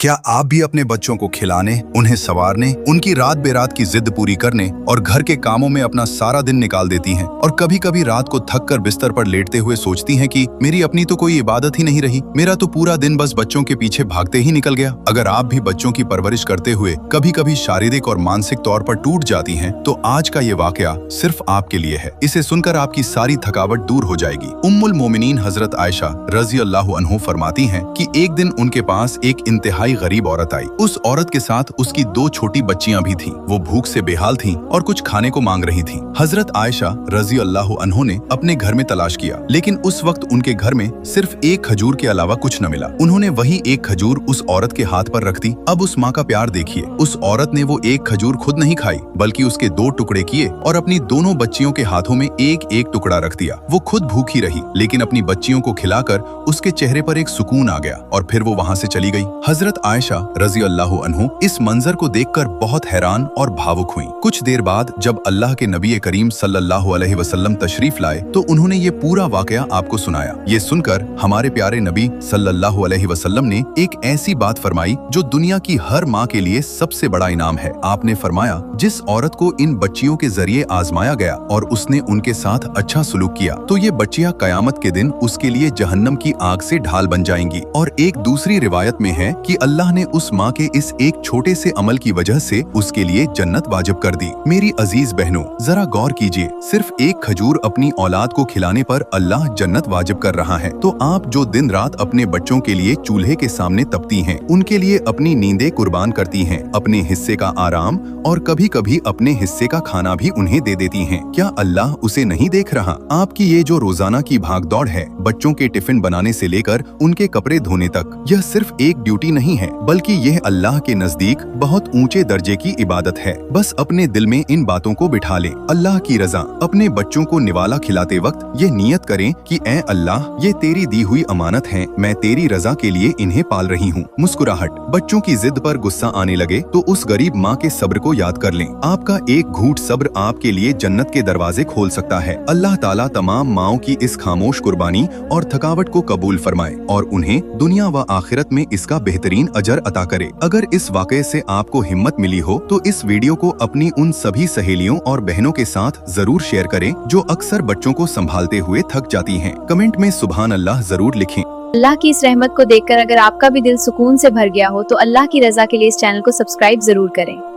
क्या आप भी अपने बच्चों को खिलाने, उन्हें संवारने, उनकी रात बेरात की जिद पूरी करने और घर के कामों में अपना सारा दिन निकाल देती हैं और कभी कभी रात को थक कर बिस्तर पर लेटते हुए सोचती हैं कि मेरी अपनी तो कोई इबादत ही नहीं रही, मेरा तो पूरा दिन बस बच्चों के पीछे भागते ही निकल गया। अगर आप भी बच्चों की परवरिश करते हुए कभी कभी शारीरिक और मानसिक तौर पर टूट जाती हैं, तो आज का ये वाकया सिर्फ आपके लिए है। इसे सुनकर आपकी सारी थकावट दूर हो जाएगी। उम्मुल मोमिनीन हजरत आयशा रजी अल्लाह अन्हु फरमाती हैं कि एक दिन उनके पास एक इंतहाई गरीब औरत आई। उस औरत के साथ उसकी 2 छोटी बच्चियां भी थीं। वो भूख से बेहाल थीं और कुछ खाने को मांग रही थीं। हजरत आयशा रजी अल्लाह अन्हु ने अपने घर में तलाश किया, लेकिन उस वक्त उनके घर में सिर्फ एक खजूर के अलावा कुछ न मिला। उन्होंने वही एक खजूर उस औरत के हाथ पर रख दी। अब उस माँ का प्यार देखिए, उस औरत ने वो एक खजूर खुद नहीं खाई, बल्कि उसके 2 टुकड़े किए और अपनी दोनों बच्चियों के हाथों में एक एक टुकड़ा रख दिया। वो खुद भूखी रही, लेकिन अपनी बच्चियों को खिलाकर उसके चेहरे पर एक सुकून आ गया और फिर वो वहाँ से चली गई। हजरत आयशा रजी अल्लाह अन्हु इस मंजर को देखकर बहुत हैरान और भावुक हुई। कुछ देर बाद जब अल्लाह के नबी करीम सल्लल्लाहु अलैहि वसल्लम तशरीफ लाए तो उन्होंने ये पूरा वाकया आपको सुनाया। ये सुनकर हमारे प्यारे नबी सल्लल्लाहु अलैहि वसल्लम ने एक ऐसी बात फरमाई जो दुनिया की हर माँ के लिए सबसे बड़ा इनाम है। आपने फरमाया, जिस औरत को इन बच्चियों के जरिए आजमाया गया और उसने उनके साथ अच्छा सलूक किया, तो ये बच्चियां कयामत के दिन उसके लिए जहन्नम की आग से ढाल बन जाएंगी। और एक दूसरी रिवायत में है कि अल्लाह ने उस माँ के इस एक छोटे से अमल की वजह से उसके लिए जन्नत वाजिब कर दी। मेरी अजीज बहनों, जरा गौर कीजिए, सिर्फ एक खजूर अपनी औलाद को खिलाने पर अल्लाह जन्नत वाजिब कर रहा है। तो आप जो दिन रात अपने बच्चों के लिए चूल्हे के सामने तपती हैं, उनके लिए अपनी नींदें कुर्बान करती हैं, अपने हिस्से का आराम और कभी कभी अपने हिस्से का खाना भी उन्हें दे देती हैं, क्या अल्लाह उसे नहीं देख रहा? आपकी ये जो रोजाना की भागदौड़ है, बच्चों के टिफिन बनाने से लेकर उनके कपड़े धोने तक, यह सिर्फ एक ड्यूटी नहीं है, बल्कि यह अल्लाह के नजदीक बहुत ऊंचे दर्जे की इबादत है। बस अपने दिल में इन बातों को बिठा लें। अल्लाह की रजा। अपने बच्चों को निवाला खिलाते वक्त ये नियत करें कि ऐ अल्लाह, ये तेरी दी हुई अमानत है, मैं तेरी रजा के लिए इन्हें पाल रही हूँ। मुस्कुराहट। बच्चों की जिद पर गुस्सा आने लगे तो उस गरीब माँ के सब्र को याद कर लें। आपका एक घूंट सब्र आपके लिए जन्नत के दरवाजे खोल सकता है। अल्लाह ताला तमाम माओं की इस खामोश कुर्बानी और थकावट को कबूल फरमाए और उन्हें दुनिया व आखिरत में इसका बेहतरीन अजर अता करे। अगर इस वाक़ये से आपको हिम्मत मिली हो तो इस वीडियो को अपनी उन सभी सहेलियों और बहनों के साथ जरूर शेयर करें जो अक्सर बच्चों को संभालते हुए थक जाती हैं। कमेंट में सुभान अल्लाह जरूर लिखें। अल्लाह की इस रहमत को देखकर अगर आपका भी दिल सुकून से भर गया हो तो अल्लाह की रजा के लिए इस चैनल को सब्सक्राइब जरूर करें।